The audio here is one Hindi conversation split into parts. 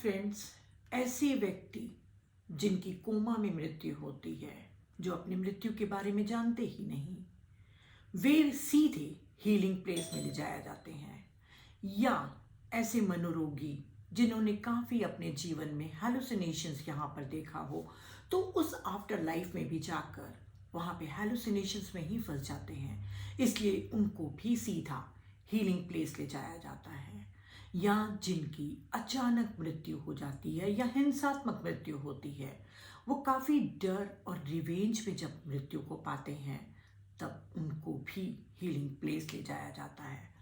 फ्रेंड्स, ऐसे व्यक्ति जिनकी कोमा में मृत्यु होती है, जो अपनी मृत्यु के बारे में जानते ही नहीं, वे सीधे हीलिंग प्लेस में ले जाया जाते हैं। या ऐसे मनोरोगी जिन्होंने काफ़ी अपने जीवन में हेलुसिनेशंस यहाँ पर देखा हो, तो उस आफ्टर लाइफ में भी जाकर वहाँ पे हेलुसिनेशंस में ही फंस जाते हैं, इसलिए उनको भी सीधा हीलिंग प्लेस ले जाया जाता है। या जिनकी अचानक मृत्यु हो जाती है या हिंसात्मक मृत्यु होती है, वो काफ़ी डर और रिवेंज में जब मृत्यु को पाते हैं, तब उनको भी हीलिंग प्लेस ले जाया जाता है।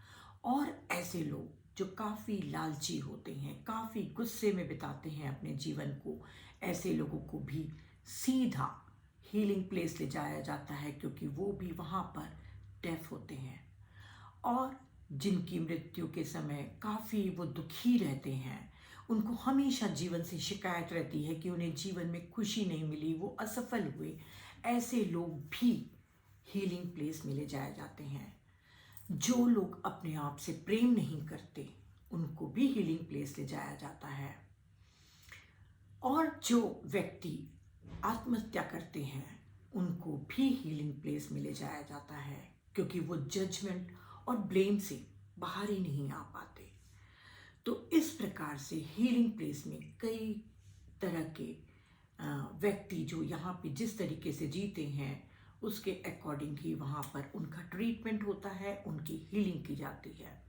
और ऐसे लोग जो काफ़ी लालची होते हैं, काफ़ी गुस्से में बिताते हैं अपने जीवन को, ऐसे लोगों को भी सीधा हीलिंग प्लेस ले जाया जाता है, क्योंकि वो भी वहाँ पर डेफ होते हैं। और जिनकी मृत्यु के समय काफ़ी वो दुखी रहते हैं, उनको हमेशा जीवन से शिकायत रहती है कि उन्हें जीवन में खुशी नहीं मिली, वो असफल हुए, ऐसे लोग भी हीलिंग प्लेस में ले जाए जाते हैं। जो लोग अपने आप से प्रेम नहीं करते, उनको भी हीलिंग प्लेस ले जाया जाता है। और जो व्यक्ति आत्महत्या करते हैं, उनको भी हीलिंग प्लेस में ले जाया जाता है, क्योंकि वो जजमेंट और ब्लेम से बाहर ही नहीं आ पाते। तो इस प्रकार से हीलिंग प्लेस में कई तरह के व्यक्ति जो यहाँ पे जिस तरीके से जीते हैं, उसके अकॉर्डिंग ही वहाँ पर उनका ट्रीटमेंट होता है, उनकी हीलिंग की जाती है।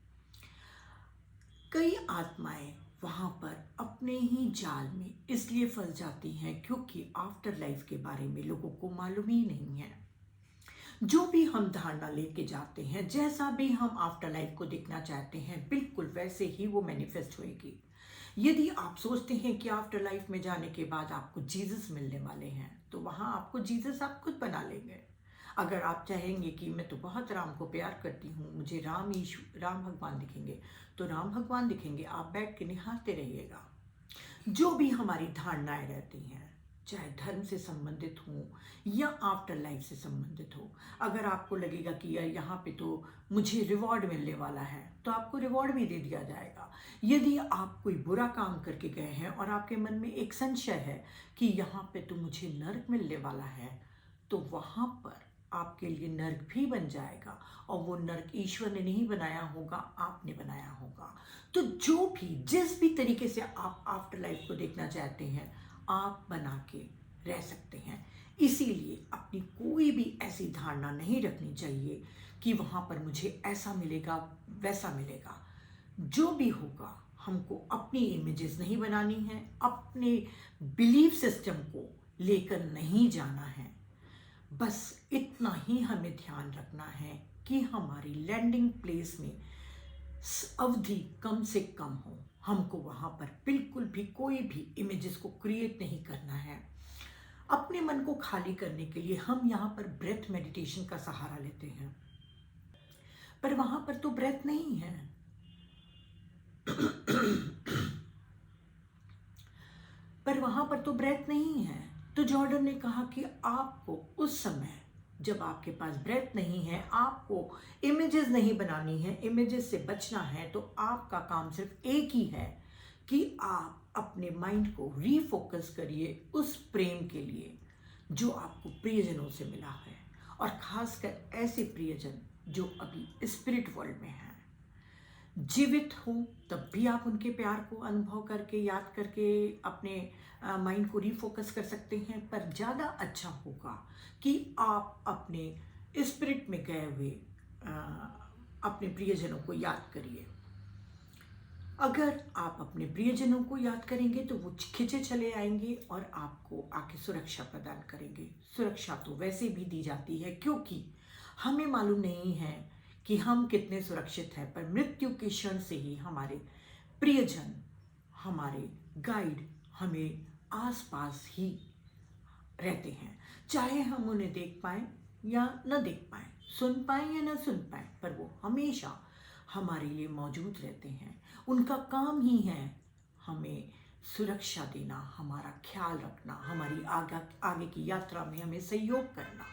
कई आत्माएं वहाँ पर अपने ही जाल में इसलिए फंस जाती हैं क्योंकि आफ्टर लाइफ के बारे में लोगों को मालूम ही नहीं है। जो भी हम धारणा लेके जाते हैं, जैसा भी हम आफ्टर लाइफ को देखना चाहते हैं, बिल्कुल वैसे ही वो मैनिफेस्ट होएगी। यदि आप सोचते हैं कि आफ्टर लाइफ में जाने के बाद आपको जीसस मिलने वाले हैं, तो वहाँ आपको जीसस आप खुद बना लेंगे। अगर आप चाहेंगे कि मैं तो बहुत राम को प्यार करती हूँ, मुझे राम भगवान दिखेंगे, तो राम भगवान दिखेंगे, आप बैठ के निहारते रहिएगा। जो भी हमारी धारणाएं रहती हैं, चाहे धर्म से संबंधित हो या आफ्टर लाइफ से संबंधित हो, अगर आपको लगेगा कि यार यहाँ पे तो मुझे रिवॉर्ड मिलने वाला है, तो आपको रिवॉर्ड भी दे दिया जाएगा। यदि आप कोई बुरा काम करके गए हैं और आपके मन में एक संशय है कि यहाँ पे तो मुझे नर्क मिलने वाला है, तो वहाँ पर आपके लिए नर्क भी बन जाएगा। और वो नर्क ईश्वर ने नहीं बनाया होगा, आपने बनाया होगा। तो जो भी जिस भी तरीके से आप आफ्टर लाइफ को देखना चाहते हैं, आप बना के रह सकते हैं। इसीलिए अपनी कोई भी ऐसी धारणा नहीं रखनी चाहिए कि वहाँ पर मुझे ऐसा मिलेगा, वैसा मिलेगा। जो भी होगा, हमको अपनी इमेजेस नहीं बनानी है, अपने बिलीफ सिस्टम को लेकर नहीं जाना है। बस इतना ही हमें ध्यान रखना है कि हमारी लैंडिंग प्लेस में अवधि कम से कम हो। हमको वहाँ पर बिल्कुल भी कोई भी इमेजेस को क्रिएट नहीं करना है। अपने मन को खाली करने के लिए हम यहाँ पर ब्रेथ मेडिटेशन का सहारा लेते हैं, पर वहाँ पर तो ब्रेथ नहीं है। पर वहाँ पर तो ब्रेथ नहीं है। तो जॉर्डन ने कहा कि आपको उस समय जब आपके पास ब्रेथ नहीं है, आपको इमेजेस नहीं बनानी है, इमेजेस से बचना है, तो आपका काम सिर्फ एक ही है कि आप अपने माइंड को रीफोकस करिए उस प्रेम के लिए जो आपको प्रियजनों से मिला है, और खासकर ऐसे प्रियजन जो अभी स्पिरिट वर्ल्ड में हैं। जीवित हो तब भी आप उनके प्यार को अनुभव करके, याद करके अपने माइंड को रीफोकस कर सकते हैं। पर ज़्यादा अच्छा होगा कि आप अपने स्पिरिट में गए हुए अपने प्रियजनों को याद करिए। अगर आप अपने प्रियजनों को याद करेंगे तो वो खिंचे चले आएंगे और आपको आके सुरक्षा प्रदान करेंगे। सुरक्षा तो वैसे भी दी जाती है, क्योंकि हमें मालूम नहीं है कि हम कितने सुरक्षित हैं, पर मृत्यु के क्षण से ही हमारे प्रियजन, हमारे गाइड हमें आसपास ही रहते हैं। चाहे हम उन्हें देख पाएं या न देख पाएं, सुन पाएं या न सुन पाएं, पर वो हमेशा हमारे लिए मौजूद रहते हैं। उनका काम ही है हमें सुरक्षा देना, हमारा ख्याल रखना, हमारी आगे की यात्रा में हमें सहयोग करना।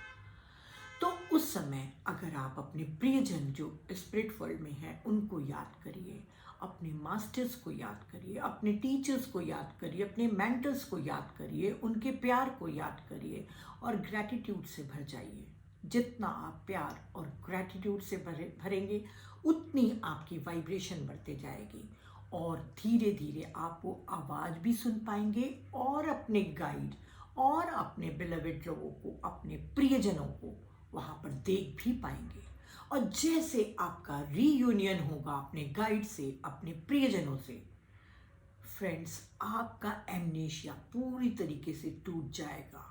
तो उस समय अगर आप अपने प्रियजन जो स्पिरिट वर्ल्ड में हैं, उनको याद करिए, अपने मास्टर्स को याद करिए, अपने टीचर्स को याद करिए, अपने मेंटर्स को याद करिए, उनके प्यार को याद करिए और ग्रैटिट्यूड से भर जाइए। जितना आप प्यार और ग्रैटिट्यूड से भरेंगे उतनी आपकी वाइब्रेशन बढ़ते जाएगी और धीरे धीरे आप वो आवाज़ भी सुन पाएंगे और अपने गाइड और अपने बिलवेड लोगों को, अपने प्रियजनों को वहाँ पर देख भी पाएंगे। और जैसे आपका रीयूनियन होगा अपने गाइड से, अपने प्रियजनों से, फ्रेंड्स, आपका एमनेशिया पूरी तरीके से टूट जाएगा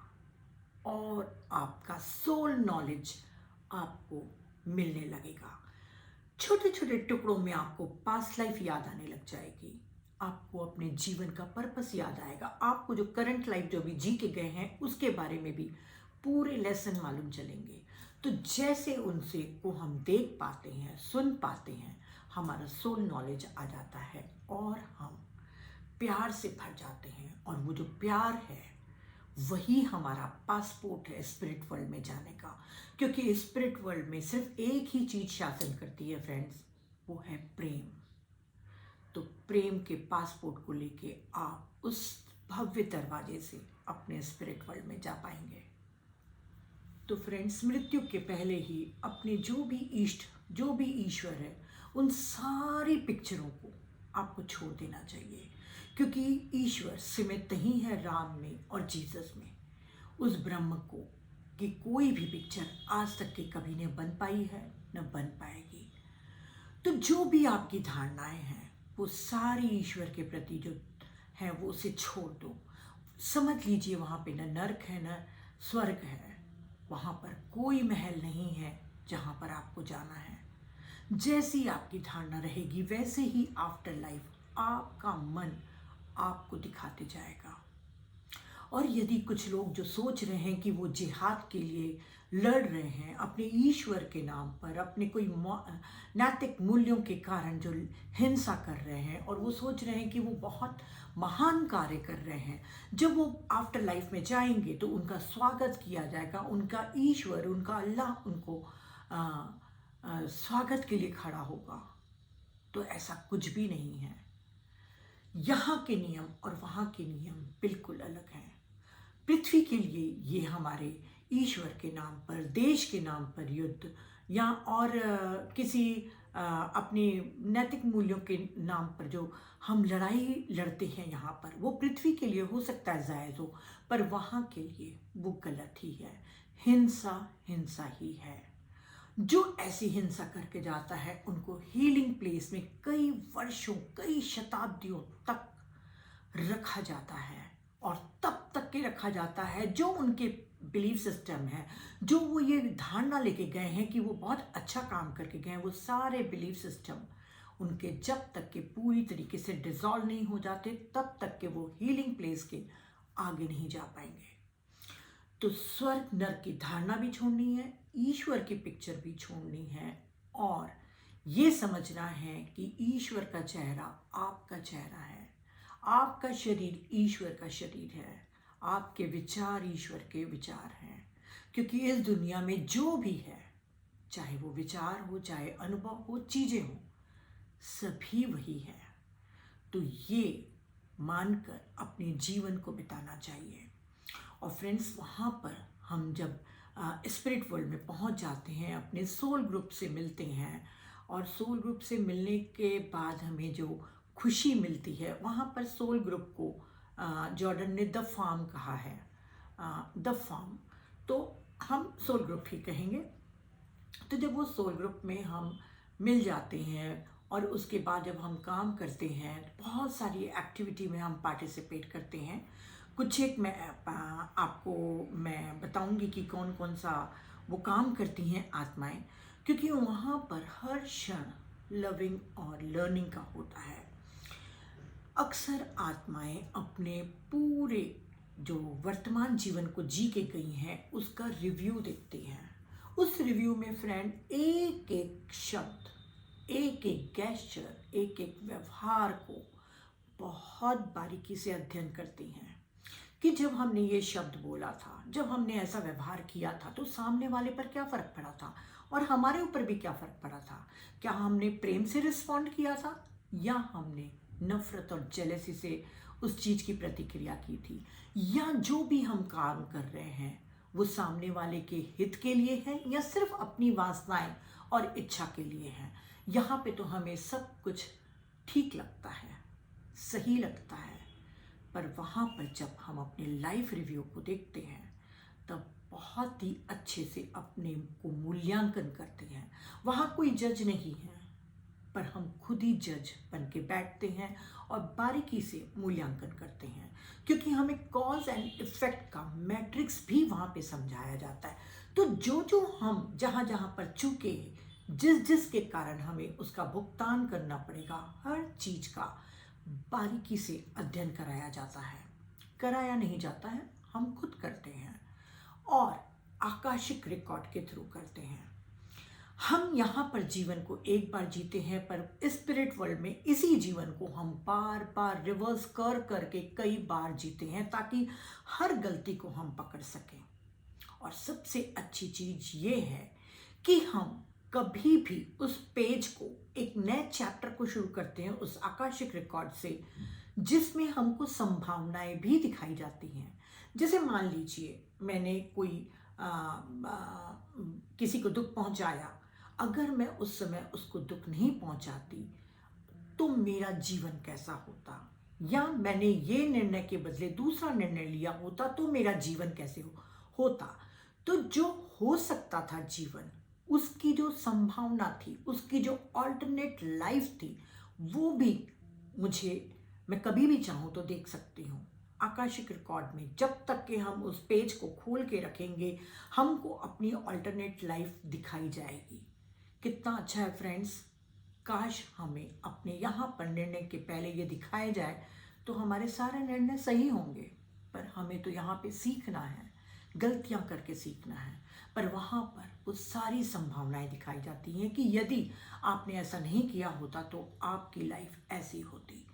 और आपका सोल नॉलेज आपको मिलने लगेगा। छोटे छोटे टुकड़ों में आपको पास्ट लाइफ याद आने लग जाएगी, आपको अपने जीवन का पर्पस याद आएगा, आपको जो करंट लाइफ जो भी जी के गए हैं उसके बारे में भी पूरे लेसन मालूम चलेंगे। तो जैसे उनसे को हम देख पाते हैं, सुन पाते हैं, हमारा सोल नॉलेज आ जाता है और हम प्यार से भर जाते हैं। और वो जो प्यार है वही हमारा पासपोर्ट है स्पिरिट वर्ल्ड में जाने का, क्योंकि स्पिरिट वर्ल्ड में सिर्फ एक ही चीज शासन करती है फ्रेंड्स, वो है प्रेम। तो प्रेम के पासपोर्ट को लेके आप उस भव्य दरवाजे से अपने स्पिरिट वर्ल्ड में जा पाएंगे। तो फ्रेंड्स, मृत्यु के पहले ही अपने जो भी इष्ट, जो भी ईश्वर है, उन सारी पिक्चरों को आपको छोड़ देना चाहिए, क्योंकि ईश्वर सीमित नहीं है राम में और जीसस में, उस ब्रह्म को कि कोई भी पिक्चर आज तक के कभी न बन पाई है न बन पाएगी। तो जो भी आपकी धारणाएं हैं वो सारी ईश्वर के प्रति जो है वो उसे छोड़ दो। समझ लीजिए वहाँ पे न नरक है न स्वर्ग है, वहाँ पर कोई महल नहीं है जहाँ पर आपको जाना है। जैसी आपकी धारणा रहेगी वैसे ही आफ्टर लाइफ आपका मन आपको दिखाते जाएगा। और यदि कुछ लोग जो सोच रहे हैं कि वो जिहाद के लिए लड़ रहे हैं अपने ईश्वर के नाम पर, अपने कोई नैतिक मूल्यों के कारण जो हिंसा कर रहे हैं और वो सोच रहे हैं कि वो बहुत महान कार्य कर रहे हैं, जब वो आफ्टर लाइफ में जाएंगे तो उनका स्वागत किया जाएगा, उनका ईश्वर, उनका अल्लाह उनको स्वागत के लिए खड़ा होगा। तो ऐसा कुछ भी नहीं है। यहाँ के नियम और वहाँ के नियम बिल्कुल अलग हैं। पृथ्वी के लिए ये हमारे ईश्वर के नाम पर, देश के नाम पर युद्ध या और किसी अपने नैतिक मूल्यों के नाम पर जो हम लड़ाई लड़ते हैं यहाँ पर, वो पृथ्वी के लिए हो सकता है जायज़ हो, पर वहाँ के लिए वो गलत ही है। हिंसा हिंसा ही है। जो ऐसी हिंसा करके जाता है उनको हीलिंग प्लेस में कई वर्षों, कई शताब्दियों तक रखा जाता है और तब तक के रखा जाता है जो उनके बिलीफ सिस्टम है, जो वो ये धारणा लेके गए हैं कि वो बहुत अच्छा काम करके गए हैं, वो सारे बिलीफ सिस्टम उनके जब तक के पूरी तरीके से डिसॉल्व नहीं हो जाते तब तक के वो हीलिंग प्लेस के आगे नहीं जा पाएंगे। तो स्वर्ग नरक की धारणा भी छोड़नी है, ईश्वर की पिक्चर भी छोड़नी है और ये समझना है कि ईश्वर का चेहरा आपका चेहरा है, आपका शरीर ईश्वर का शरीर है, आपके विचार ईश्वर के विचार हैं। क्योंकि इस दुनिया में जो भी है, चाहे वो विचार हो, चाहे अनुभव हो, चीज़ें हो, सभी वही है। तो ये मानकर अपने जीवन को बिताना चाहिए। और फ्रेंड्स, वहाँ पर हम जब स्पिरिट वर्ल्ड में पहुँच जाते हैं, अपने सोल ग्रुप से मिलते हैं और सोल ग्रुप से मिलने के बाद हमें जो खुशी मिलती है, वहाँ पर सोल ग्रुप को जॉर्डन ने द फार्म कहा है, द फार्म, तो हम सोल ग्रुप ही कहेंगे। तो जब वो सोल ग्रुप में हम मिल जाते हैं और उसके बाद जब हम काम करते हैं, बहुत सारी एक्टिविटी में हम पार्टिसिपेट करते हैं। कुछ एक मैं आपको मैं बताऊंगी कि कौन कौन सा वो काम करती हैं आत्माएं, क्योंकि वहाँ पर हर क्षण लविंग और लर्निंग का होता है। अक्सर आत्माएं अपने पूरे जो वर्तमान जीवन को जी के गई हैं उसका रिव्यू देखती हैं। उस रिव्यू में फ्रेंड एक एक शब्द, एक एक गेस्चर, एक एक व्यवहार को बहुत बारीकी से अध्ययन करती हैं कि जब हमने ये शब्द बोला था, जब हमने ऐसा व्यवहार किया था तो सामने वाले पर क्या फ़र्क पड़ा था और हमारे ऊपर भी क्या फ़र्क पड़ा था। क्या हमने प्रेम से रिस्पॉन्ड किया था या हमने नफरत और जेलसी से उस चीज़ की प्रतिक्रिया की थी, या जो भी हम काम कर रहे हैं वो सामने वाले के हित के लिए है या सिर्फ अपनी वासनाएं और इच्छा के लिए है। यहाँ पे तो हमें सब कुछ ठीक लगता है, सही लगता है, पर वहाँ पर जब हम अपने लाइफ रिव्यू को देखते हैं तब बहुत ही अच्छे से अपने को मूल्यांकन करते हैं। वहाँ कोई जज नहीं है, पर हम खुद ही जज बन के बैठते हैं और बारीकी से मूल्यांकन करते हैं, क्योंकि हमें कॉज एंड इफेक्ट का मैट्रिक्स भी वहाँ पे समझाया जाता है। तो जो जो हम जहाँ जहाँ पर चूके, जिस जिस के कारण हमें उसका भुगतान करना पड़ेगा, हर चीज का बारीकी से अध्ययन कराया जाता है। कराया नहीं जाता है, हम खुद करते हैं और आकाशिक रिकॉर्ड के थ्रू करते हैं। हम यहाँ पर जीवन को एक बार जीते हैं, पर स्पिरिट वर्ल्ड में इसी जीवन को हम बार बार रिवर्स कर करके कई बार जीते हैं, ताकि हर गलती को हम पकड़ सकें। और सबसे अच्छी चीज ये है कि हम कभी भी उस पेज को, एक नए चैप्टर को शुरू करते हैं उस आकाशिक रिकॉर्ड से, जिसमें हमको संभावनाएं भी दिखाई जाती हैं। जैसे मान लीजिए मैंने कोई किसी को दुख पहुंचाया, अगर मैं उस समय उसको दुख नहीं पहुंचाती तो मेरा जीवन कैसा होता, या मैंने ये निर्णय के बदले दूसरा निर्णय लिया होता तो मेरा जीवन कैसे होता। तो जो हो सकता था जीवन, उसकी जो संभावना थी, उसकी जो अल्टरनेट लाइफ थी, वो भी मैं कभी भी चाहूँ तो देख सकती हूँ आकाशिक रिकॉर्ड में। जब तक कि हम उस पेज को खोल के रखेंगे, हमको अपनी अल्टरनेट लाइफ दिखाई जाएगी। कितना अच्छा है फ्रेंड्स। काश हमें अपने यहाँ पर निर्णय के पहले ये दिखाया जाए तो हमारे सारे निर्णय सही होंगे। पर हमें तो यहाँ पे सीखना है, गलतियाँ करके सीखना है। पर वहाँ पर वो सारी संभावनाएं दिखाई जाती हैं कि यदि आपने ऐसा नहीं किया होता तो आपकी लाइफ ऐसी होती।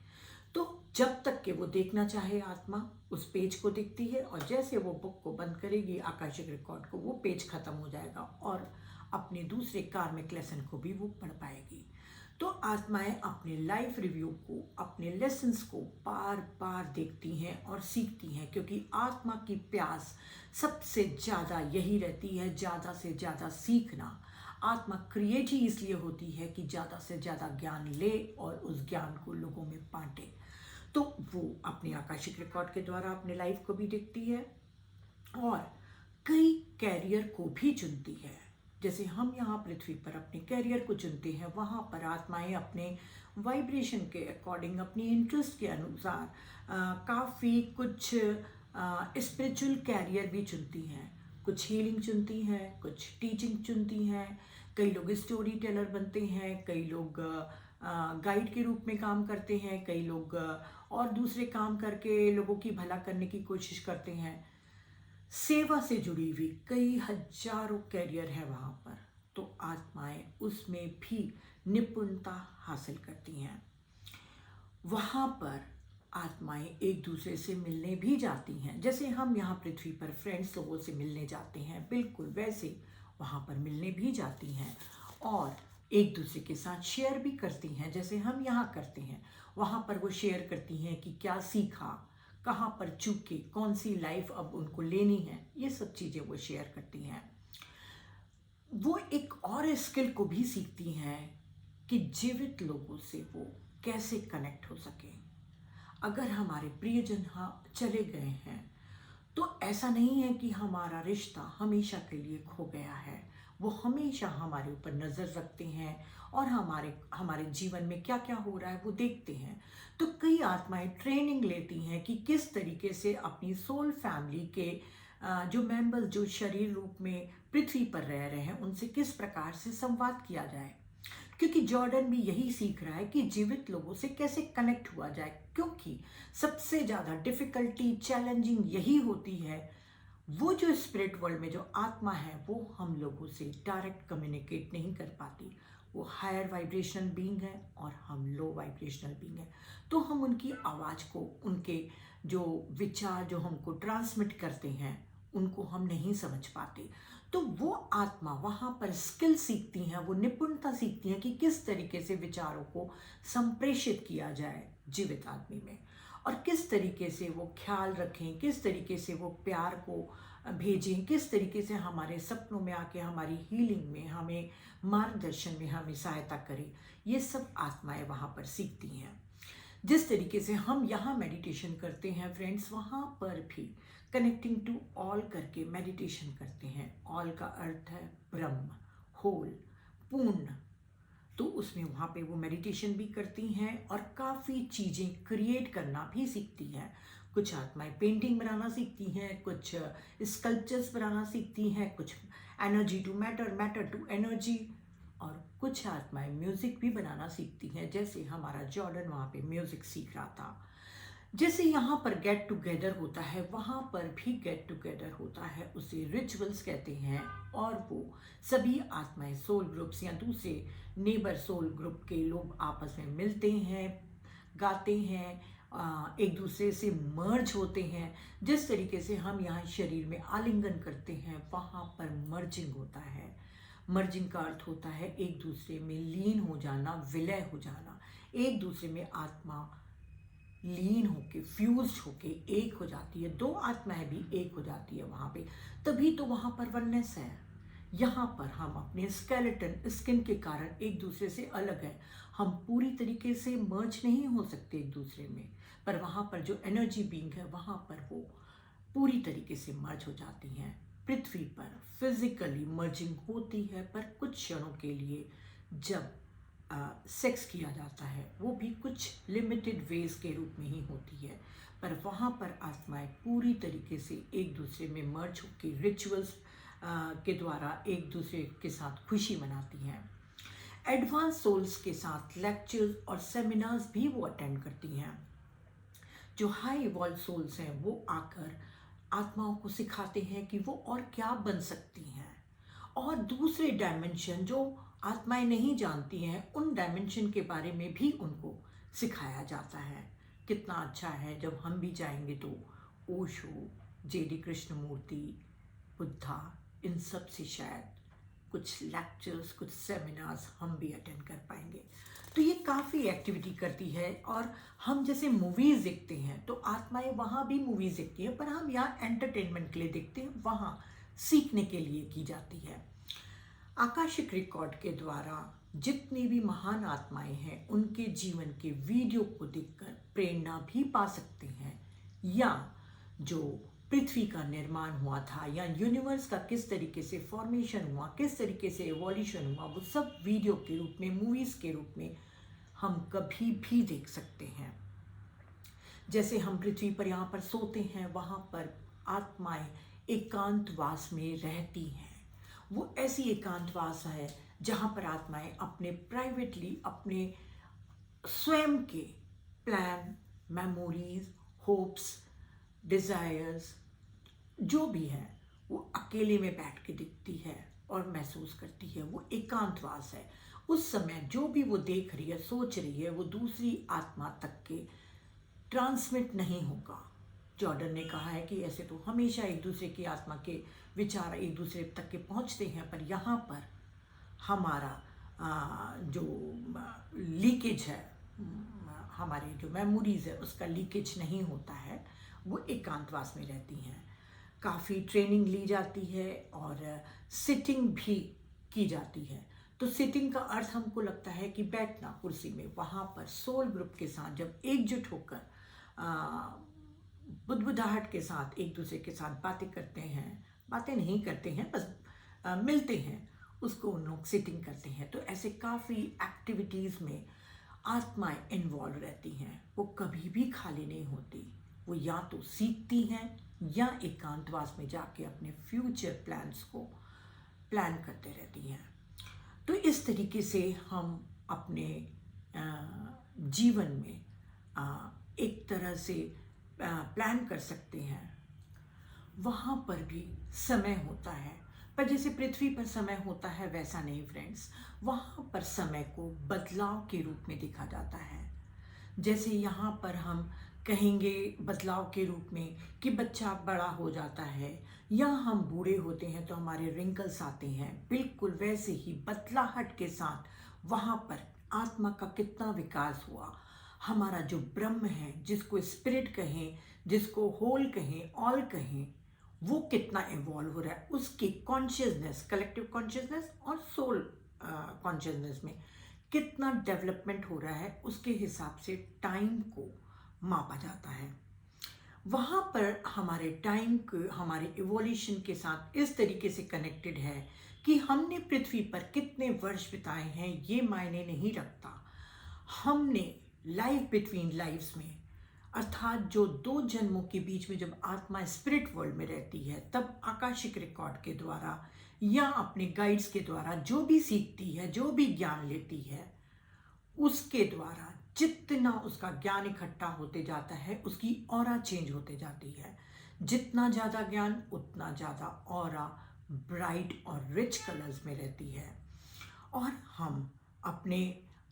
तो जब तक कि वो देखना चाहे, आत्मा उस पेज को देखती है, और जैसे वो बुक को बंद करेगी आकाशिक रिकॉर्ड को, वो पेज खत्म हो जाएगा और अपने दूसरे कार्मिक लेसन को भी वो पढ़ पाएगी। तो आत्माएं अपने लाइफ रिव्यू को, अपने लेसन्स को बार बार देखती हैं और सीखती हैं, क्योंकि आत्मा की प्यास सबसे ज़्यादा यही रहती है, ज़्यादा से ज़्यादा सीखना। आत्मा क्रिएट ही इसलिए होती है कि ज़्यादा से ज़्यादा ज्ञान ले और उस ज्ञान को लोगों में बांटे। तो वो अपने आकाशिक रिकॉर्ड के द्वारा अपने लाइफ को भी देखती है और कई कैरियर को भी चुनती है। जैसे हम यहाँ पृथ्वी पर अपने कैरियर को चुनते हैं, वहाँ पर आत्माएं अपने वाइब्रेशन के अकॉर्डिंग, अपनी इंटरेस्ट के अनुसार काफ़ी कुछ स्पिरिचुअल कैरियर भी चुनती हैं। कुछ हीलिंग चुनती हैं, कुछ टीचिंग चुनती हैं, कई लोग स्टोरी टेलर बनते हैं, कई लोग गाइड के रूप में काम करते हैं, कई लोग और दूसरे काम करके लोगों की भला करने की कोशिश करते हैं। सेवा से जुड़ी हुई कई हजारों कैरियर है वहाँ पर। तो आत्माएं उसमें भी निपुणता हासिल करती हैं। वहाँ पर आत्माएं एक दूसरे से मिलने भी जाती हैं। जैसे हम यहाँ पृथ्वी पर फ्रेंड्स लोगों से मिलने जाते हैं, बिल्कुल वैसे वहाँ पर मिलने भी जाती हैं और एक दूसरे के साथ शेयर भी करती हैं, जैसे हम यहाँ करते हैं। वहाँ पर वो शेयर करती हैं कि क्या सीखा, कहाँ पर चूके, कौन सी लाइफ अब उनको लेनी है, ये सब चीज़ें वो शेयर करती हैं। वो एक और स्किल को भी सीखती हैं कि जीवित लोगों से वो कैसे कनेक्ट हो सके। अगर हमारे प्रियजन चले गए हैं तो ऐसा नहीं है कि हमारा रिश्ता हमेशा के लिए खो गया है। वो हमेशा हमारे ऊपर नज़र रखते हैं और हमारे जीवन में क्या क्या हो रहा है वो देखते हैं। तो कई आत्माएं ट्रेनिंग लेती हैं कि किस तरीके से अपनी सोल फैमिली के जो मेंबर्स जो शरीर रूप में पृथ्वी पर रह रहे हैं उनसे किस प्रकार से संवाद किया जाए। क्योंकि जॉर्डन भी यही सीख रहा है कि जीवित लोगों से कैसे कनेक्ट हुआ जाए, क्योंकि सबसे ज़्यादा डिफ़िकल्टी, चैलेंजिंग यही होती है। वो जो स्पिरिट वर्ल्ड में जो आत्मा है वो हम लोगों से डायरेक्ट कम्युनिकेट नहीं कर पाती। वो हायर वाइब्रेशनल बीइंग है और हम लो वाइब्रेशनल बीइंग है। तो हम उनकी आवाज़ को, उनके जो विचार जो हमको ट्रांसमिट करते हैं, उनको हम नहीं समझ पाते। तो वो आत्मा वहाँ पर स्किल सीखती हैं, वो निपुणता सीखती हैं कि किस तरीके से विचारों को संप्रेषित किया जाए जीवित आदमी में, और किस तरीके से वो ख्याल रखें, किस तरीके से वो प्यार को भेजें, किस तरीके से हमारे सपनों में आके हमारी हीलिंग में, हमें मार्गदर्शन में हमें सहायता करें। ये सब आत्माएं वहाँ पर सीखती हैं। जिस तरीके से हम यहाँ मेडिटेशन करते हैं फ्रेंड्स, वहाँ पर भी कनेक्टिंग टू ऑल करके मेडिटेशन करते हैं। ऑल का अर्थ है ब्रह्म, होल, पूर्ण। तो उसमें वहाँ पे वो मेडिटेशन भी करती हैं और काफ़ी चीज़ें क्रिएट करना भी सीखती हैं। कुछ आत्माएं पेंटिंग बनाना सीखती हैं, कुछ स्कल्पचर्स बनाना सीखती हैं, कुछ energy to matter, matter to energy, और कुछ आत्माएं म्यूज़िक भी बनाना सीखती हैं, जैसे हमारा जॉर्डन वहाँ पे म्यूज़िक सीख रहा था। जैसे यहाँ पर गेट टुगेदर होता है, वहाँ पर भी गेट टुगेदर होता है, उसे रिचुअल्स कहते हैं। और वो सभी आत्माएं, सोल ग्रुप्स या दूसरे नेबर सोल ग्रुप के लोग आपस में मिलते हैं, गाते हैं, एक दूसरे से मर्ज होते हैं। जिस तरीके से हम यहाँ शरीर में आलिंगन करते हैं, वहाँ पर मर्जिंग होता है। मर्जिंग का अर्थ होता है एक दूसरे में लीन हो जाना, विलय हो जाना। एक दूसरे में आत्मा लीन होके, फ्यूज्ड होके एक हो जाती है। दो आत्माएं भी एक हो जाती है वहाँ पे, तभी तो वहाँ पर वननेस है। यहाँ पर हम अपने स्केलेटन स्किन के कारण एक दूसरे से अलग है, हम पूरी तरीके से मर्ज नहीं हो सकते एक दूसरे में, पर वहाँ पर जो एनर्जी बीइंग है वहाँ पर वो पूरी तरीके से मर्ज हो जाती हैं। पृथ्वी पर फिजिकली मर्जिंग होती है, पर कुछ क्षणों के लिए जब सेक्स किया जाता है, वो भी कुछ लिमिटेड वेज के रूप में ही होती है, पर वहाँ पर आत्माएं पूरी तरीके से एक दूसरे में मर्ज होकर रिचुअल्स के द्वारा एक दूसरे के साथ खुशी मनाती हैं। एडवांस सोल्स के साथ लेक्चर्स और सेमिनार्स भी वो अटेंड करती हैं। जो हाई इवॉल्व सोल्स हैं वो आकर आत्माओं को सिखाते हैं कि वो और क्या बन सकती हैं, और दूसरे डायमेंशन जो आत्माएं नहीं जानती हैं, उन डायमेंशन के बारे में भी उनको सिखाया जाता है। कितना अच्छा है जब हम भी जाएंगे तो ओशो, जेडी कृष्णमूर्ति, बुद्धा, इन सब से शायद कुछ लेक्चर्स, कुछ सेमिनार्स हम भी अटेंड कर पाएंगे। तो ये काफ़ी एक्टिविटी करती है। और हम जैसे मूवीज़ देखते हैं तो आत्माएं वहाँ भी मूवीज़ देखती हैं, पर हम यहाँ एंटरटेनमेंट के लिए देखते हैं, वहाँ सीखने के लिए की जाती है। आकाशिक रिकॉर्ड के द्वारा जितनी भी महान आत्माएं हैं, उनके जीवन के वीडियो को देखकर प्रेरणा भी पा सकते हैं, या जो पृथ्वी का निर्माण हुआ था या यूनिवर्स का किस तरीके से फॉर्मेशन हुआ, किस तरीके से एवोल्यूशन हुआ, वो सब वीडियो के रूप में, मूवीज़ के रूप में हम कभी भी देख सकते हैं। जैसे हम पृथ्वी पर यहाँ पर सोते हैं, वहाँ पर आत्माएं एकांतवास में रहती हैं। वो ऐसी एकांतवास है जहाँ पर आत्माएं अपने प्राइवेटली, अपने स्वयं के प्लान, मेमोरीज, होप्स, डिज़ायर्स जो भी है, वो अकेले में बैठ के दिखती है और महसूस करती है। वो एकांतवास है। उस समय जो भी वो देख रही है, सोच रही है, वो दूसरी आत्मा तक के ट्रांसमिट नहीं होगा। जॉर्डन ने कहा है कि ऐसे तो हमेशा एक दूसरे की आत्मा के विचार एक दूसरे तक के पहुंचते हैं, पर यहाँ पर हमारा जो लीकेज है, हमारे जो मेमोरीज है, उसका लीकेज नहीं होता है। वो एकांतवास में रहती हैं। काफ़ी ट्रेनिंग ली जाती है और सिटिंग भी की जाती है। तो सिटिंग का अर्थ हमको लगता है कि बैठना कुर्सी में। वहाँ पर सोल ग्रुप के साथ जब एकजुट होकर बुदबुदाहट के साथ एक दूसरे के साथ बातें करते हैं, बातें नहीं करते हैं, बस मिलते हैं, उसको उन लोग सिटिंग करते हैं। तो ऐसे काफ़ी एक्टिविटीज़ में आत्माएं इन्वॉल्व रहती हैं। वो कभी भी खाली नहीं होती। वो या तो सीखती हैं या एकांतवास में जाके अपने फ्यूचर प्लान्स को प्लान करते रहती हैं। तो इस तरीके से हम अपने जीवन में एक तरह से प्लान कर सकते हैं। वहाँ पर भी समय होता है, पर जैसे पृथ्वी पर समय होता है वैसा नहीं फ्रेंड्स। वहाँ पर समय को बदलाव के रूप में देखा जाता है। जैसे यहाँ पर हम कहेंगे बदलाव के रूप में कि बच्चा बड़ा हो जाता है या हम बूढ़े होते हैं तो हमारे रिंकल्स आते हैं, बिल्कुल वैसे ही बदलाहट के साथ वहाँ पर आत्मा का कितना विकास हुआ। हमारा जो ब्रह्म है, जिसको स्पिरिट कहें, जिसको होल कहें, ऑल कहें, वो कितना इवॉल्व हो रहा है, उसकी कॉन्शियसनेस, कलेक्टिव कॉन्शियसनेस और सोल कॉन्शियसनेस में कितना डेवलपमेंट हो रहा है, उसके हिसाब से टाइम को मापा जाता है। वहाँ पर हमारे टाइम को हमारे इवोल्यूशन के साथ इस तरीके से कनेक्टेड है कि हमने पृथ्वी पर कितने वर्ष बिताए हैं ये मायने नहीं रखता। हमने लाइफ बिटवीन लाइफ्स में, अर्थात जो दो जन्मों के बीच में जब आत्मा स्पिरिट वर्ल्ड में रहती है, तब आकाशिक रिकॉर्ड के द्वारा या अपने गाइड्स के द्वारा जो भी सीखती है, जो भी ज्ञान लेती है, उसके द्वारा जितना उसका ज्ञान इकट्ठा होते जाता है, उसकी ऑरा चेंज होते जाती है। जितना ज़्यादा ज्ञान उतना ज़्यादा ऑरा ब्राइट और रिच कलर्स में रहती है। और हम अपने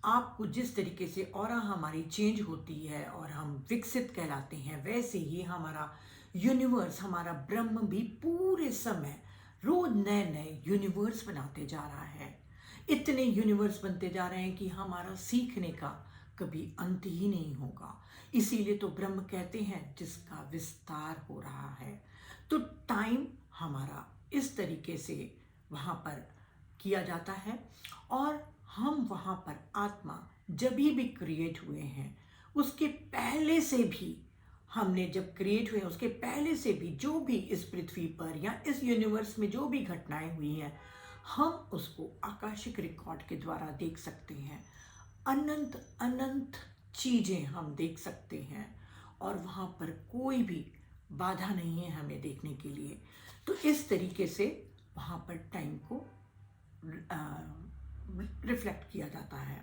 आप को जिस तरीके से ऑरा हमारी चेंज होती है और हम विकसित कहलाते हैं, वैसे ही हमारा यूनिवर्स, हमारा ब्रह्म भी पूरे समय रोज नए नए यूनिवर्स बनाते जा रहा है। इतने यूनिवर्स बनते जा रहे हैं कि हमारा सीखने का कभी अंत ही नहीं होगा। इसीलिए तो ब्रह्म कहते हैं जिसका विस्तार हो रहा है। तो टाइम हमारा इस तरीके से वहाँ पर किया जाता है और हम वहाँ पर आत्मा जब भी क्रिएट हुए हैं, उसके पहले से भी, हमने जब क्रिएट हुए उसके पहले से भी जो भी इस पृथ्वी पर या इस यूनिवर्स में जो भी घटनाएं हुई हैं, हम उसको आकाशिक रिकॉर्ड के द्वारा देख सकते हैं। अनंत अनंत चीज़ें हम देख सकते हैं और वहाँ पर कोई भी बाधा नहीं है हमें देखने के लिए। तो इस तरीके से वहाँ पर टाइम को रिफ्लेक्ट किया जाता है।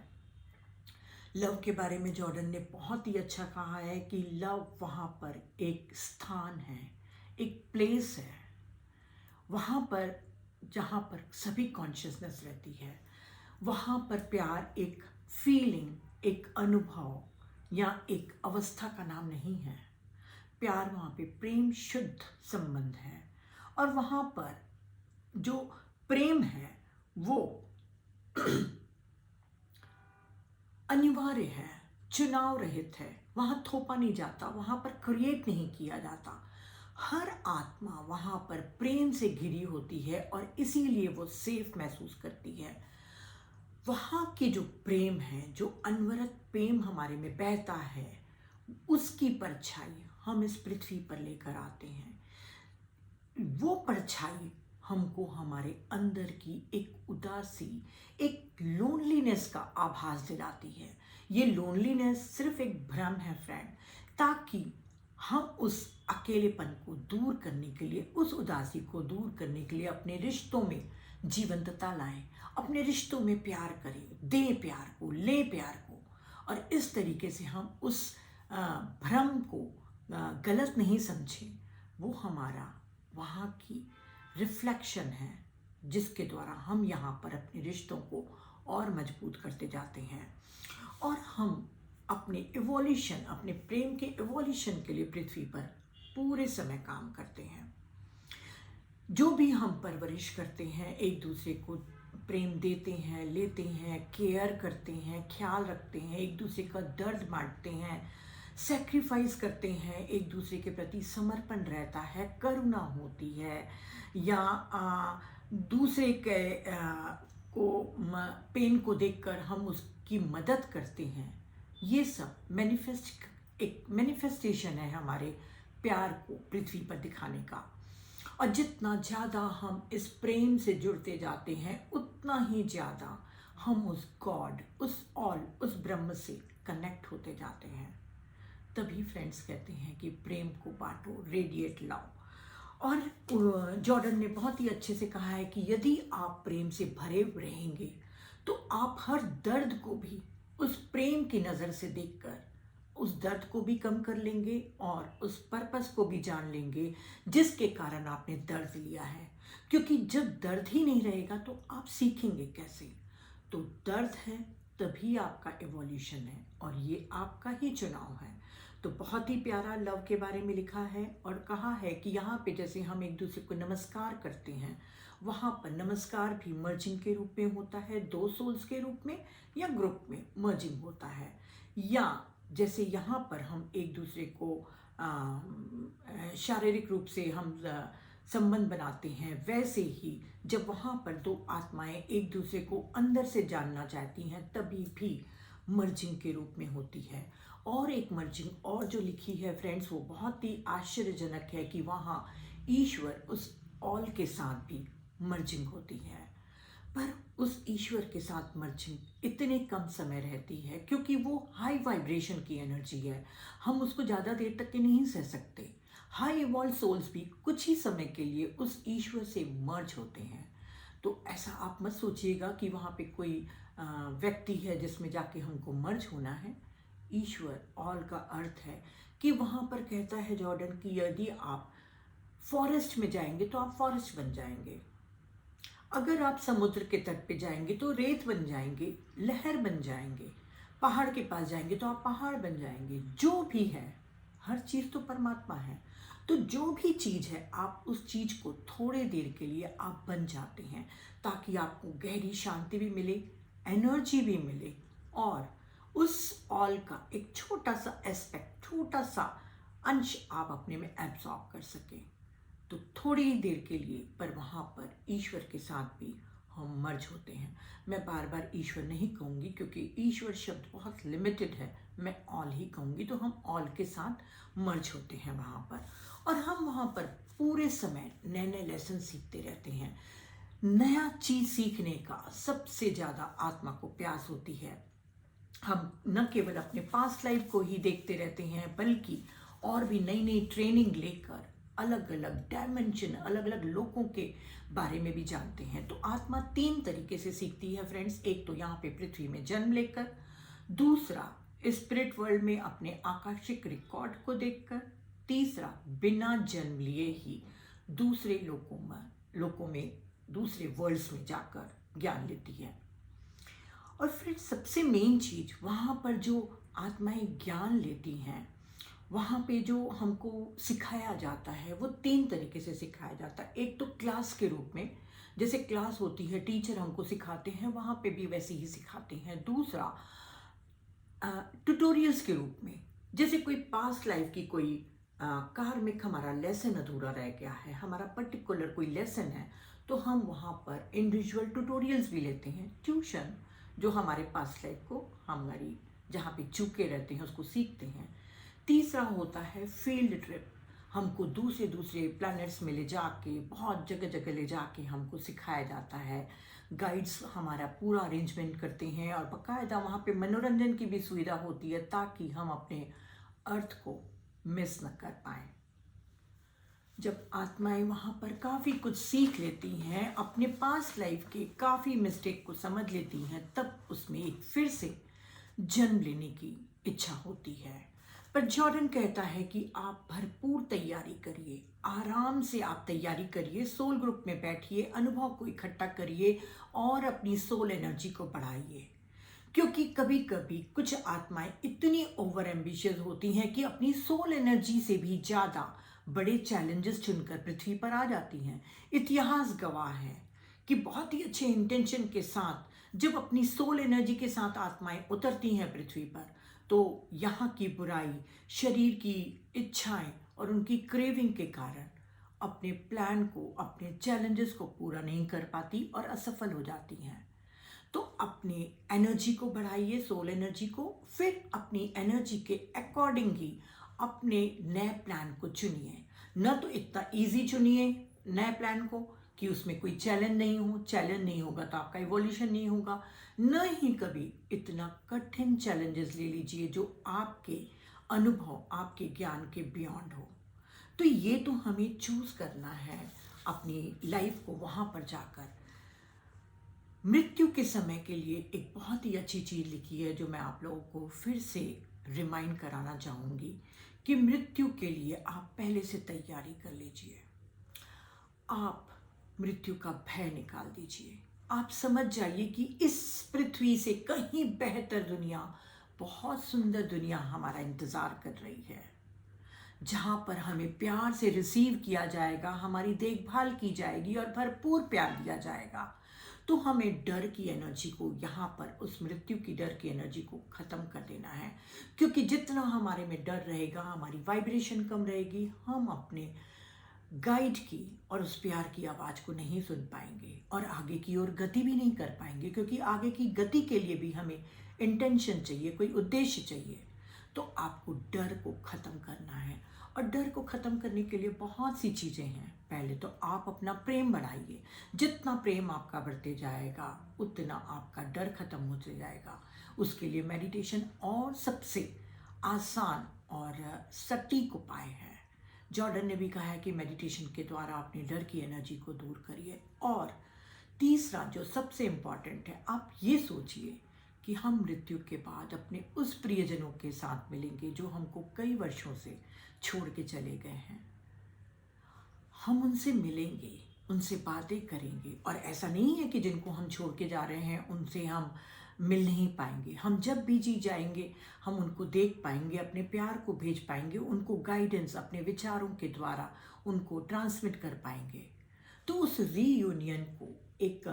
लव के बारे में जॉर्डन ने बहुत ही अच्छा कहा है कि लव वहाँ पर एक स्थान है, एक प्लेस है, वहाँ पर जहाँ पर सभी कॉन्शियसनेस रहती है। वहाँ पर प्यार एक फीलिंग, एक अनुभव या एक अवस्था का नाम नहीं है। प्यार वहाँ पे प्रेम शुद्ध संबंध है और वहाँ पर जो प्रेम है वो अनिवार्य है, चुनाव रहित है। वहाँ थोपा नहीं जाता, वहाँ पर क्रिएट नहीं किया जाता। हर आत्मा वहाँ पर प्रेम से घिरी होती है और इसीलिए वो सेफ महसूस करती है। वहाँ के जो प्रेम है, जो अनवरत प्रेम हमारे में बहता है, उसकी परछाई हम इस पृथ्वी पर लेकर आते हैं। वो परछाई हमको हमारे अंदर की एक उदासी, एक लोनलीनेस का आभास दिलाती है। ये लोनलीनेस सिर्फ एक भ्रम है फ्रेंड, ताकि हम उस अकेलेपन को दूर करने के लिए, उस उदासी को दूर करने के लिए अपने रिश्तों में जीवंतता लाएं, अपने रिश्तों में प्यार करें, दें प्यार को, लें प्यार को। और इस तरीके से हम उस भ्रम को गलत नहीं समझें। वो हमारा वहाँ की रिफ्लेक्शन है जिसके द्वारा हम यहाँ पर अपने रिश्तों को और मजबूत करते जाते हैं और हम अपने इवोल्यूशन, अपने प्रेम के इवोल्यूशन के लिए पृथ्वी पर पूरे समय काम करते हैं। जो भी हम परवरिश करते हैं, एक दूसरे को प्रेम देते हैं, लेते हैं, केयर करते हैं, ख्याल रखते हैं, एक दूसरे का दर्द बांटते हैं, सेक्रीफाइस करते हैं, एक दूसरे के प्रति समर्पण रहता है, करुणा होती है, या दूसरे के को पेन को देखकर हम उसकी मदद करते हैं। ये सब एक मैनिफेस्टेशन है हमारे प्यार को पृथ्वी पर दिखाने का। और जितना ज़्यादा हम इस प्रेम से जुड़ते जाते हैं, उतना ही ज़्यादा हम उस गॉड, उस ऑल, उस ब्रह्म से कनेक्ट होते जाते हैं। तभी फ्रेंड्स कहते हैं कि प्रेम को बांटो, रेडिएट लव। और जॉर्डन ने बहुत ही अच्छे से कहा है कि यदि आप प्रेम से भरे रहेंगे तो आप हर दर्द को भी उस प्रेम की नज़र से देखकर उस दर्द को भी कम कर लेंगे और उस पर्पस को भी जान लेंगे जिसके कारण आपने दर्द लिया है। क्योंकि जब दर्द ही नहीं रहेगा तो आप सीखेंगे कैसे। तो दर्द है तभी आपका इवोल्यूशन है और ये आपका ही चुनाव है। तो बहुत ही प्यारा लव के बारे में लिखा है और कहा है कि यहाँ पे जैसे हम एक दूसरे को नमस्कार करते हैं, वहाँ पर नमस्कार भी मर्जिंग के रूप में होता है, दो सोल्स के रूप में या ग्रुप में मर्जिंग होता है। या जैसे यहाँ पर हम एक दूसरे को शारीरिक रूप से हम संबंध बनाते हैं, वैसे ही जब वहाँ पर दो आत्माएं एक दूसरे को अंदर से जानना चाहती हैं तभी भी मर्जिंग के रूप में होती है। और एक मर्जिंग और जो लिखी है फ्रेंड्स, वो बहुत ही आश्चर्यजनक है कि वहाँ ईश्वर उस ऑल के साथ भी मर्जिंग होती है। पर उस ईश्वर के साथ मर्जिंग इतने कम समय रहती है क्योंकि वो हाई वाइब्रेशन की एनर्जी है, हम उसको ज़्यादा देर तक के नहीं सह सकते। हाई इवॉल्व सोल्स भी कुछ ही समय के लिए उस ईश्वर से मर्ज होते हैं। तो ऐसा आप मत सोचिएगा कि वहाँ पे कोई व्यक्ति है जिसमें जाके हमको मर्ज होना है। ईश्वर ऑल का अर्थ है कि वहाँ पर कहता है जॉर्डन कि यदि आप फॉरेस्ट में जाएंगे तो आप फॉरेस्ट बन जाएंगे, अगर आप समुद्र के तट पे जाएंगे तो रेत बन जाएंगे, लहर बन जाएंगे, पहाड़ के पास जाएंगे तो आप पहाड़ बन जाएंगे। जो भी है, हर चीज़ तो परमात्मा है, तो जो भी चीज़ है आप उस चीज़ को थोड़े देर के लिए आप बन जाते हैं ताकि आपको गहरी शांति भी मिले, एनर्जी भी मिले और उस ऑल का एक छोटा सा एस्पेक्ट, छोटा सा अंश आप अपने में एब्जॉर्ब कर सकें। तो थोड़ी ही देर के लिए, पर वहाँ पर ईश्वर के साथ भी हम मर्ज होते हैं। मैं बार बार ईश्वर नहीं कहूँगी क्योंकि ईश्वर शब्द बहुत लिमिटेड है, मैं ऑल ही कहूँगी। तो हम ऑल के साथ मर्ज होते हैं वहाँ पर, और हम वहाँ पर पूरे समय नए नए लेसन सीखते रहते हैं। नया चीज़ सीखने का सबसे ज़्यादा आत्मा को प्यास होती है। हम न केवल अपने पास्ट लाइफ को ही देखते रहते हैं बल्कि और भी नई नई ट्रेनिंग लेकर अलग अलग डायमेंशन, अलग अलग लोगों के बारे में भी जानते हैं। तो आत्मा 3 तरीके से सीखती है फ्रेंड्स। एक तो यहाँ पे पृथ्वी में जन्म लेकर, दूसरा स्पिरिट वर्ल्ड में अपने आकाशिक रिकॉर्ड को देखकर, तीसरा बिना जन्म लिए ही दूसरे लोकों में दूसरे वर्ल्ड्स में जाकर ज्ञान लेती है। और फिर सबसे मेन चीज, वहाँ पर जो आत्माएं ज्ञान लेती हैं, वहाँ पे जो हमको सिखाया जाता है वो 3 तरीके से सिखाया जाता है। एक तो क्लास के रूप में, जैसे क्लास होती है, टीचर हमको सिखाते हैं, वहाँ पे भी वैसे ही सिखाते हैं। दूसरा ट्यूटोरियल्स के रूप में, जैसे कोई पास्ट लाइफ की कोई कार्मिक हमारा लेसन अधूरा रह गया है, हमारा पर्टिकुलर कोई लेसन है, तो हम वहाँ पर इंडिविजुअल ट्यूटोरियल्स भी लेते हैं। ट्यूशन जो हमारे पास्ट लाइफ को, हमारी जहाँ पे चूके रहते हैं उसको सीखते हैं। तीसरा होता है फील्ड ट्रिप, हमको दूसरे दूसरे प्लैनेट्स में ले जाके, बहुत जगह जगह ले जाके हमको सिखाया जाता है। गाइड्स हमारा पूरा अरेंजमेंट करते हैं और बाकायदा वहाँ पे मनोरंजन की भी सुविधा होती है ताकि हम अपने अर्थ को मिस न कर पाए। जब आत्माएं वहाँ पर काफ़ी कुछ सीख लेती हैं, अपने पास्ट लाइफ के काफ़ी मिस्टेक को समझ लेती हैं, तब उसमें एक फिर से जन्म लेने की इच्छा होती है। पर जॉर्डन कहता है कि आप भरपूर तैयारी करिए, आराम से आप तैयारी करिए, सोल ग्रुप में बैठिए, अनुभव को इकट्ठा करिए और अपनी सोल एनर्जी को बढ़ाइए। क्योंकि कभी कभी कुछ आत्माएं इतनी ओवर एम्बिशियस होती हैं कि अपनी सोल एनर्जी से भी ज़्यादा बड़े चैलेंजेस चुनकर पृथ्वी पर आ जाती हैं। इतिहास गवाह है कि बहुत ही अच्छे इंटेंशन के साथ जब अपनी सोल एनर्जी के साथ आत्माएं उतरती हैं पृथ्वी पर, तो यहाँ की बुराई, शरीर की इच्छाएं और उनकी क्रेविंग के कारण अपने प्लान को, अपने चैलेंजेस को पूरा नहीं कर पाती और असफल हो जाती हैं। तो अपनी एनर्जी को बढ़ाइए, सोल एनर्जी को, फिर अपनी एनर्जी के अकॉर्डिंग ही अपने नए प्लान को चुनिए। न तो इतना इजी चुनिए नए प्लान को कि उसमें कोई चैलेंज नहीं हो, चैलेंज नहीं होगा तो आपका इवोल्यूशन नहीं होगा, न ही कभी इतना कठिन चैलेंजेस ले लीजिए जो आपके अनुभव, आपके ज्ञान के बियॉन्ड हो। तो ये तो हमें चूज करना है अपनी लाइफ को। वहाँ पर जाकर मृत्यु के समय के लिए एक बहुत ही अच्छी चीज़ लिखी है जो मैं आप लोगों को फिर से रिमाइंड कराना चाहूँगी कि मृत्यु के लिए आप पहले से तैयारी कर लीजिए। आप मृत्यु का भय निकाल दीजिए। आप समझ जाइए कि इस पृथ्वी से कहीं बेहतर दुनिया बहुत सुंदर दुनिया हमारा इंतज़ार कर रही है, जहाँ पर हमें प्यार से रिसीव किया जाएगा, हमारी देखभाल की जाएगी और भरपूर प्यार दिया जाएगा। तो हमें डर की एनर्जी को, यहाँ पर उस मृत्यु की डर की एनर्जी को ख़त्म कर देना है, क्योंकि जितना हमारे में डर रहेगा हमारी वाइब्रेशन कम रहेगी, हम अपने गाइड की और उस प्यार की आवाज़ को नहीं सुन पाएंगे और आगे की ओर गति भी नहीं कर पाएंगे, क्योंकि आगे की गति के लिए भी हमें इंटेंशन चाहिए, कोई उद्देश्य चाहिए। तो आपको डर को ख़त्म करना है और डर को ख़त्म करने के लिए बहुत सी चीज़ें हैं। पहले तो आप अपना प्रेम बढ़ाइए, जितना प्रेम आपका बढ़ते जाएगा उतना आपका डर ख़त्म होते जाएगा। उसके लिए मेडिटेशन और सबसे आसान और सटीक उपाय है। जॉर्डन ने भी कहा है कि मेडिटेशन के द्वारा अपने डर की एनर्जी को दूर करिए। और तीसरा जो सबसे इम्पॉर्टेंट है, आप ये सोचिए कि हम मृत्यु के बाद अपने उस प्रियजनों के साथ मिलेंगे जो हमको कई वर्षों से छोड़ के चले गए हैं। हम उनसे मिलेंगे, उनसे बातें करेंगे, और ऐसा नहीं है कि जिनको हम छोड़ के जा रहे हैं उनसे हम मिल नहीं पाएंगे। हम जब भी जी जाएंगे हम उनको देख पाएंगे, अपने प्यार को भेज पाएंगे, उनको गाइडेंस अपने विचारों के द्वारा उनको ट्रांसमिट कर पाएंगे। तो उस रीयूनियन को एक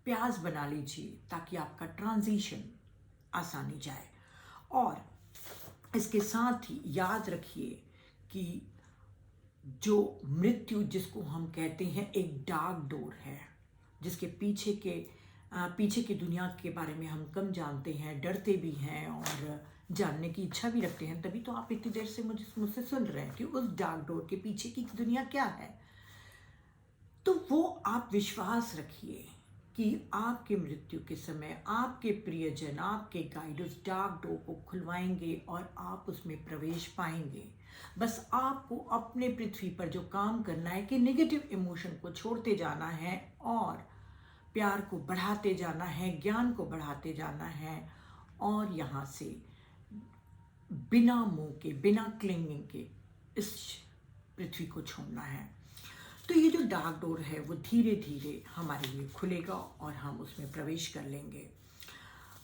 प्यास बना लीजिए ताकि आपका ट्रांजिशन आसानी जाए। और इसके साथ ही याद रखिए कि जो मृत्यु जिसको हम कहते हैं एक डार्क डोर है, जिसके पीछे की दुनिया के बारे में हम कम जानते हैं, डरते भी हैं और जानने की इच्छा भी रखते हैं। तभी तो आप इतनी देर से मुझसे सुन रहे हैं कि उस डार्क डोर के पीछे की दुनिया क्या है। तो वो आप विश्वास रखिए कि आपके मृत्यु के समय आपके प्रियजन, आपके गाइड उस डार्क डोर को खुलवाएंगे और आप उसमें प्रवेश पाएंगे। बस आपको अपने पृथ्वी पर जो काम करना है कि नेगेटिव इमोशन को छोड़ते जाना है और प्यार को बढ़ाते जाना है, ज्ञान को बढ़ाते जाना है, और यहाँ से बिना मोह के, बिना क्लिंगिंग के इस पृथ्वी को छोड़ना है। तो ये जो डार्क डोर है वो धीरे धीरे हमारे लिए खुलेगा और हम उसमें प्रवेश कर लेंगे।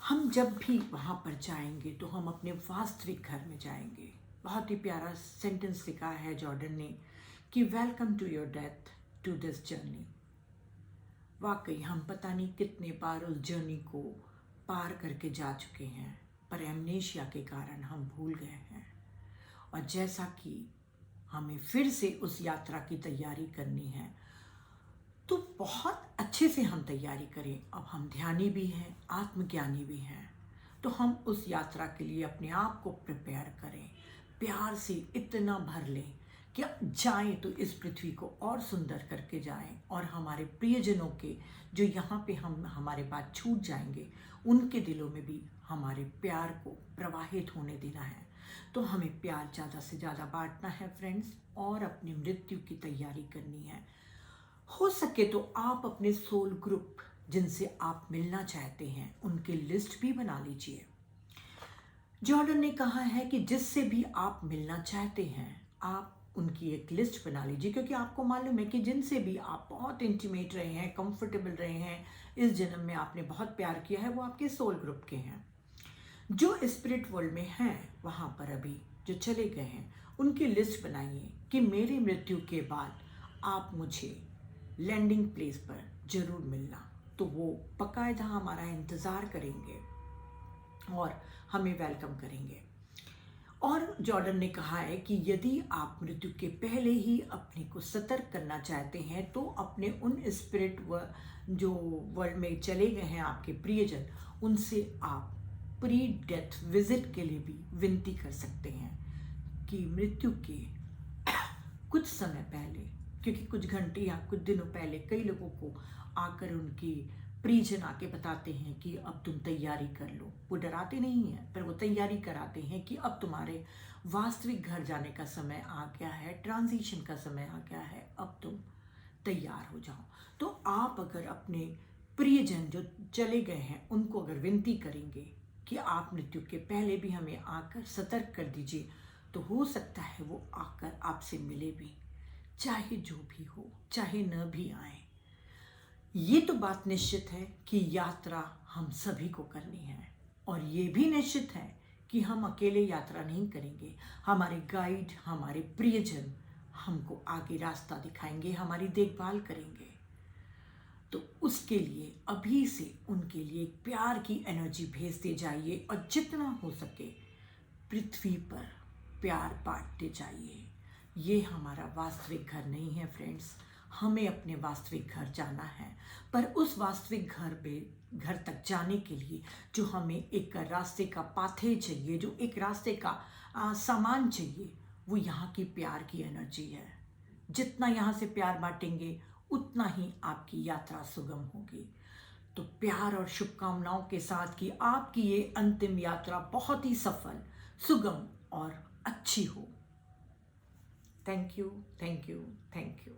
हम जब भी वहाँ पर जाएंगे तो हम अपने वास्तविक घर में जाएंगे। बहुत ही प्यारा सेंटेंस लिखा है जॉर्डन ने कि welcome to your death to this journey. वाकई हम पता नहीं कितने बार उस जर्नी को पार करके जा चुके हैं, पर एमनेशिया के कारण हम भूल गए हैं। और जैसा कि हमें फिर से उस यात्रा की तैयारी करनी है तो बहुत अच्छे से हम तैयारी करें। अब हम ध्यानी भी हैं, आत्मज्ञानी भी हैं, तो हम उस यात्रा के लिए अपने आप को प्रिपेयर करें, प्यार से इतना भर लें कि जाएं तो इस पृथ्वी को और सुंदर करके जाएं, और हमारे प्रियजनों के जो यहाँ पे हम हमारे बाद छूट जाएंगे उनके दिलों में भी हमारे प्यार को प्रवाहित होने देना है। तो हमें प्यार ज़्यादा से ज़्यादा बांटना है फ्रेंड्स, और अपनी मृत्यु की तैयारी करनी है। हो सके तो आप अपने सोल ग्रुप जिनसे आप मिलना चाहते हैं उनकी लिस्ट भी बना लीजिए। जॉर्डन ने कहा है कि जिससे भी आप मिलना चाहते हैं आप उनकी एक लिस्ट बना लीजिए, क्योंकि आपको मालूम है कि जिनसे भी आप बहुत इंटीमेट रहे हैं, कंफर्टेबल रहे हैं, इस जन्म में आपने बहुत प्यार किया है, वो आपके सोल ग्रुप के हैं। जो स्पिरिट वर्ल्ड में हैं वहाँ पर अभी जो चले गए हैं उनकी लिस्ट बनाइए कि मेरी मृत्यु के बाद आप मुझे लैंडिंग प्लेस पर ज़रूर मिलना। तो वो बाकायदा हमारा इंतज़ार करेंगे और हमें वेलकम करेंगे। और जॉर्डन ने कहा है कि यदि आप मृत्यु के पहले ही अपने को सतर्क करना चाहते हैं तो अपने उन स्पिरिट जो वर्ल्ड में चले गए हैं आपके प्रियजन, उनसे आप प्री डेथ विजिट के लिए भी विनती कर सकते हैं कि मृत्यु के कुछ समय पहले, क्योंकि कुछ घंटे या कुछ दिनों पहले कई लोगों को आकर उनकी परिजन आके बताते हैं कि अब तुम तैयारी कर लो। वो डराते नहीं हैं पर वो तैयारी कराते हैं कि अब तुम्हारे वास्तविक घर जाने का समय आ गया है, ट्रांजिशन का समय आ गया है, अब तुम तैयार हो जाओ। तो आप अगर अपने प्रियजन जो चले गए हैं उनको अगर विनती करेंगे कि आप मृत्यु के पहले भी हमें आकर सतर्क कर दीजिए, तो हो सकता है वो आकर आपसे मिले भी, चाहे जो भी हो, चाहे न भी आए। ये तो बात निश्चित है कि यात्रा हम सभी को करनी है, और ये भी निश्चित है कि हम अकेले यात्रा नहीं करेंगे। हमारे गाइड, हमारे प्रियजन हमको आगे रास्ता दिखाएंगे, हमारी देखभाल करेंगे। तो उसके लिए अभी से उनके लिए प्यार की एनर्जी भेजते जाइए और जितना हो सके पृथ्वी पर प्यार बांटते जाइए। ये हमारा वास्तविक घर नहीं है फ्रेंड्स, हमें अपने वास्तविक घर जाना है। पर उस वास्तविक घर तक जाने के लिए जो हमें एक रास्ते का पाथे चाहिए, जो एक रास्ते का सामान चाहिए, वो यहाँ की प्यार की एनर्जी है। जितना यहाँ से प्यार बांटेंगे उतना ही आपकी यात्रा सुगम होगी। तो प्यार और शुभकामनाओं के साथ कि आपकी ये अंतिम यात्रा बहुत ही सफल, सुगम और अच्छी हो। Thank you, thank you, thank you.